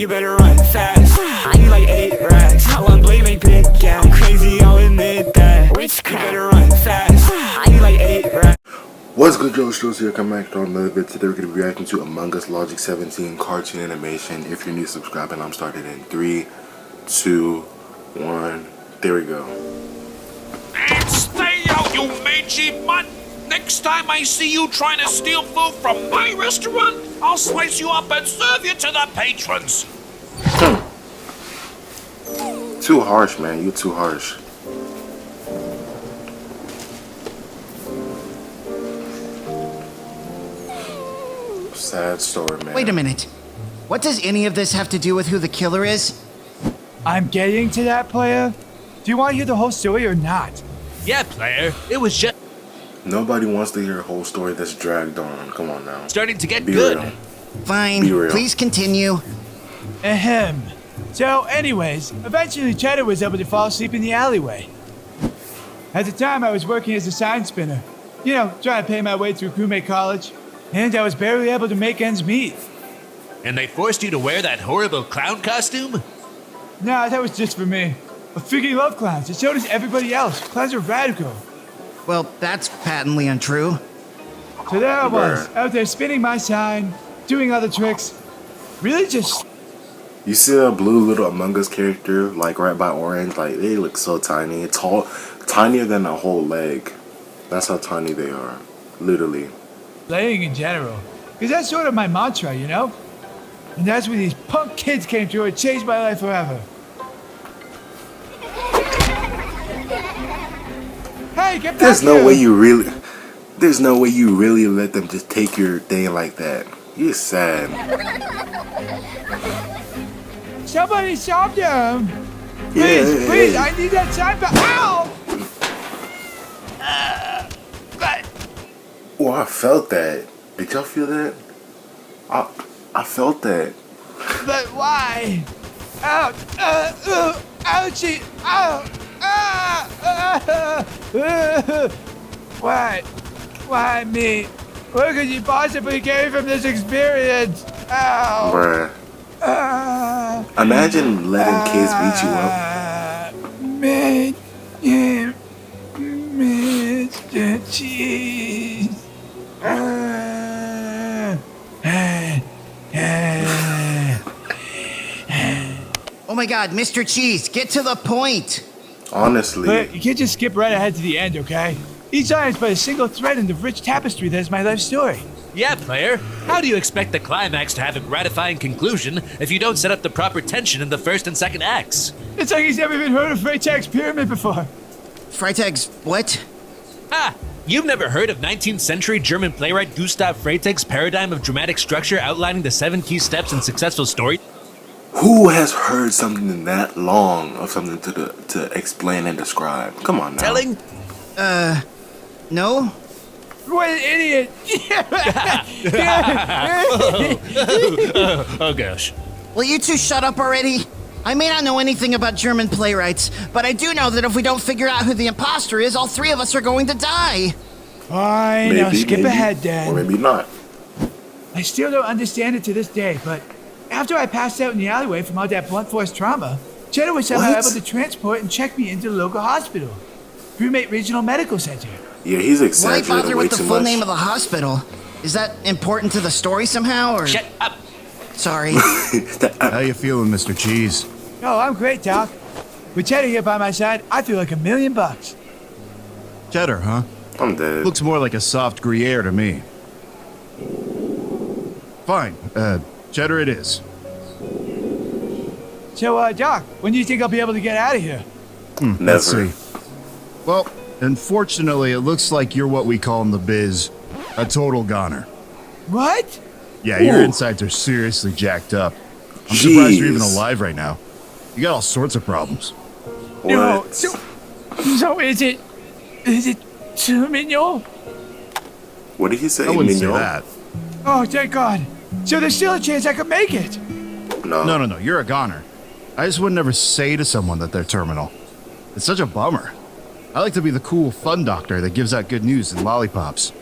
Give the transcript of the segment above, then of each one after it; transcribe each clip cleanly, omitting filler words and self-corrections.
You better run fast. I need like 8 racks. I want blade make big gap. Crazy, I'll admit that. You better run fast. I need like 8 racks. What's good, Joe Strohs here, coming back to another video. Today we're going to be reacting to Among Us Logic 17 cartoon animation. If you're new, subscribe, and I'm started in 3, 2, 1. There we go. And stay out, you mangy mutt! Next time I see you trying to steal food from my restaurant, I'll slice you up and serve you to the patrons. Too harsh, man. You too harsh. Sad story, man. Wait a minute. What does any of this have to do with who the killer is? I'm getting to that, player. Do you want to hear the whole story or not? Yeah, player. It was just Nobody wants to hear a whole story that's dragged on. Come on now. starting to get Be good. real. Fine, Be real. please continue. Ahem. So, anyways, eventually Cheddar was able to fall asleep in the alleyway. At the time, I was working as a sign spinner. You know, trying to pay my way through crewmate college. And I was barely able to make ends meet. And they forced you to wear that horrible clown costume? Nah, that was just for me. I freaking love clowns, and so does everybody else. Clowns are radical. Well, that's patently untrue. So there I was, Bruh. out there spinning my sign, doing other tricks. Really just... You see a blue little Among Us character, like right by Orange, like they look so tiny. It's tall, tinier than a whole leg. That's how tiny they are, literally. playing in general. Because that's sort of my mantra, you know? And that's when these punk kids came through and changed my life forever. Hey, get back There's here! no way you really. There's no way you really let them just take your thing like that. You're sad. Somebody stop them! Yeah, Please, please, hey. I need that sign back. Ow! Oh, I felt that. Did y'all feel that? I felt that. But why? Ouch! Ouchie! Ow! Why? Why me? What could you possibly gain from this experience? Ow! Bruh. Imagine letting kids beat you up. Mr. Cheese. Oh my god, Mr. Cheese, get to the point! Honestly. But you can't just skip right ahead to the end, okay? Each line is but a single thread in the rich tapestry that is my life story. Yeah, player. How do you expect the climax to have a gratifying conclusion if you don't set up the proper tension in the first and second acts? It's like he's never even heard of Freytag's pyramid before. Freytag's what? Ah! You've never heard of 19th century German playwright Gustav Freytag's paradigm of dramatic structure outlining the 7 key steps in successful story? Who has heard something that long of something to explain and describe? Come on now. Telling? No? What an idiot! Oh gosh. Will you two shut up already? I may not know anything about German playwrights, but I do know that if we don't figure out who the imposter is, all 3 of us are going to die. Fine, now skip ahead, Or Dad. maybe not. I still don't understand it to this day, but after I passed out in the alleyway from all that blunt force trauma, Cheddar was somehow What? able to transport and check me into the local hospital, Crewmate Regional Medical Center. Yeah, he's Why exaggerating bother way with the too full much. name of the hospital? Is that important to the story somehow, or...? Shut up! Sorry. How you feeling, Mr. Cheese? Oh, I'm great, Doc. With Cheddar here by my side, I feel like $1,000,000. Cheddar, huh? I'm dead. Looks more like a soft Gruyere to me. Fine, cheddar it is. So, Doc, when do you think I'll be able to get out of here? Never. Let's see. Well, unfortunately, it looks like you're what we call in the biz, a total goner. What? Yeah, your Ooh. insides are seriously jacked up. I'm surprised you're even Jeez. alive right now. You got all sorts of problems. No, What? so is it too mignon? What did he say? I wouldn't say Mignon? that. Oh, thank God. So there's still a chance I could make it. No. No, you're a goner. I just would never say to someone that they're terminal. It's such a bummer. I like to be the cool, fun doctor that gives out good news and lollipops.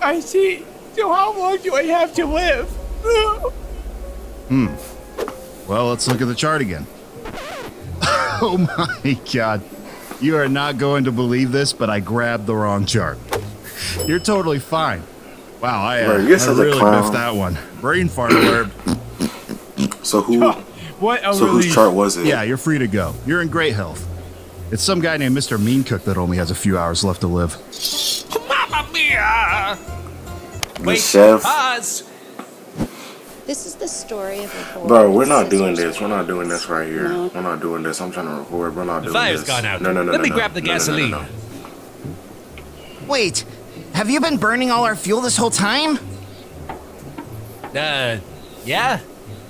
I see. So how long do I have to live? Well, let's look at the chart again. Oh my god. You are not going to believe this, but I grabbed the wrong chart. You're totally fine. Wow, I Bro, you're such a really clown. biffed that one. Brain fart alert. So What a so whose relief. chart was it? Yeah, you're free to go. You're in great health. It's some guy named Mr. Mean Cook that only has a few hours left to live. Mamma mia! The chef. Pause! This is the story of a boy. Bro, we're with not doing scissors. this. We're not doing this right here. No. We're not doing this. I'm trying to record. We're not doing fire's this. gone out. No. Let me no, grab the no, no, gasoline. no. Wait, have you been burning all our fuel this whole time? Yeah?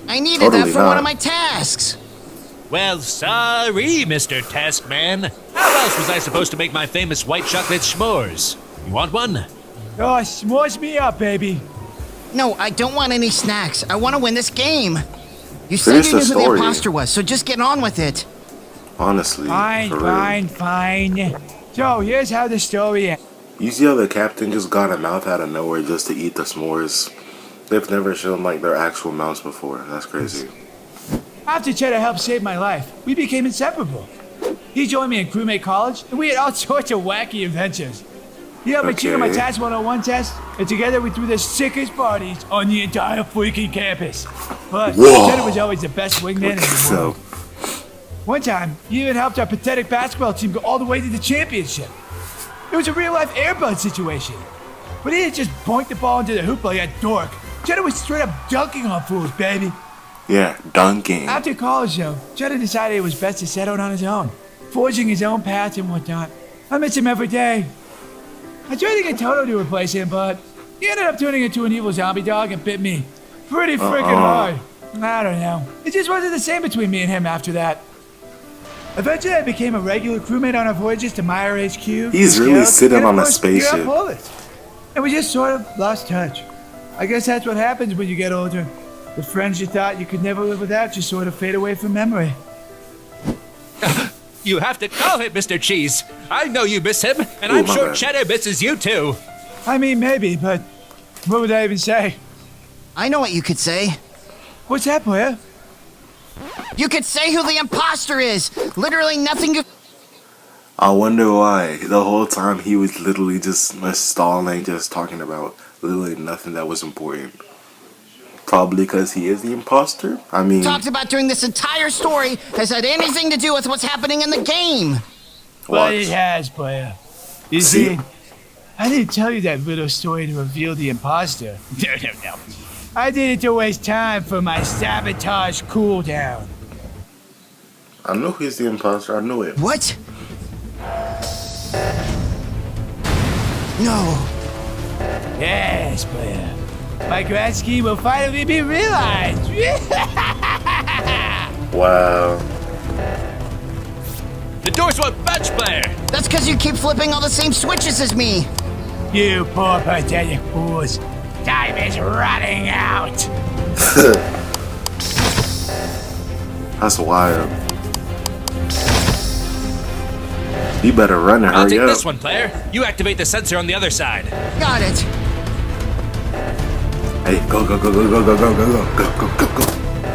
I needed Totally that for not. one of my tasks. Well, sorry, Mr. Taskman. How else was I supposed to make my famous white chocolate s'mores? You want one? Oh, s'mores me up, baby. No, I don't want any snacks. I want to win this game. You said Finish you the knew who the story. imposter was, so just get on with it. Honestly, Fine, for real. fine. So, here's how the story ends. You see how the captain just got a mouth out of nowhere just to eat the s'mores? They've never shown like their actual mouths before. That's crazy. After Cheddar helped save my life, we became inseparable. He joined me in crewmate college, and we had all sorts of wacky adventures. He helped me cheat on my Okay. TAS 101 test, and together we threw the sickest parties on the entire freaking campus. But Whoa. Cheddar was always the best wingman in the world. So, One time, he even helped our pathetic basketball team go all the way to the championship. It was a real-life airbud situation. But he didn't just boink the ball into the hoop like a dork. Cheddar was straight up dunking on fools, baby. yeah, dunking. After college, though, Cheddar decided it was best to set out on his own, forging his own path and whatnot. I miss him every day. I tried to get Toto to replace him, but he ended up turning into an evil zombie dog and bit me pretty freaking hard. I don't know. It just wasn't the same between me and him after that. Eventually, I became a regular crewmate on our voyages to Meyer HQ. He's the really Scouts, sitting and of on a course, here at spaceship. Polis. And we just sort of lost touch. I guess that's what happens when you get older. The friends you thought you could never live without just sort of fade away from memory. You have to call him Mr. Cheese. I know you miss him, and Ooh, I'm my sure bad. Cheddar misses you too. I mean, maybe, but what would I even say? I know what you could say. What's that, player? You could say who the imposter is. Literally nothing you... I wonder why. The whole time he was literally just stalling, just talking about literally nothing that was important. Probably because he is the imposter. I mean, talked about during this entire story has had anything to do with what's happening in the game. Well, it watch. has, player. You See? see, I didn't tell you that little story to reveal the imposter. No. I did it to waste time for my sabotage cooldown. I know he's the imposter. I knew it. What? No. Yes, player. My grand scheme will finally be realized. Wow. The doors won't budge, player. That's because you keep flipping all the same switches as me. You poor pathetic fools. Time is running out. That's wild. You better run and I'll take hurry up. this one, player. You activate the sensor on the other side. Got it. Hey, go.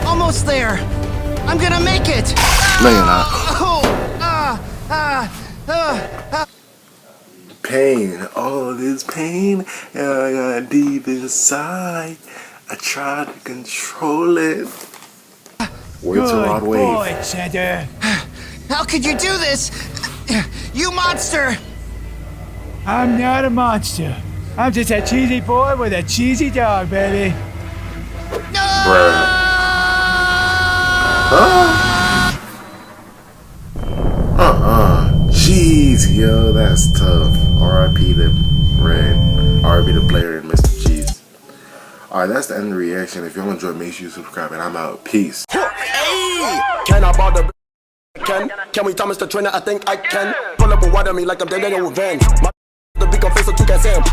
Almost there. I'm gonna make it. No, you're not. Pain, all this pain, I got deep inside. I try to control it. Words are Good on wave. boy, Cheddar. How could you do this? You monster! I'm not a monster. I'm just a cheesy boy with a cheesy dog, baby. No! Bruh. Jeez, yo, that's tough. R.I.P. the Red. R.I.P. the player and Mr. Cheese. Alright, that's the end of the reaction. If y'all enjoyed, make sure you subscribe, and I'm out. Peace. Can I bother? Can we Thomas the trainer? I think I can. Pull up and water me like I'm dead in revenge. My the big face so you can say him.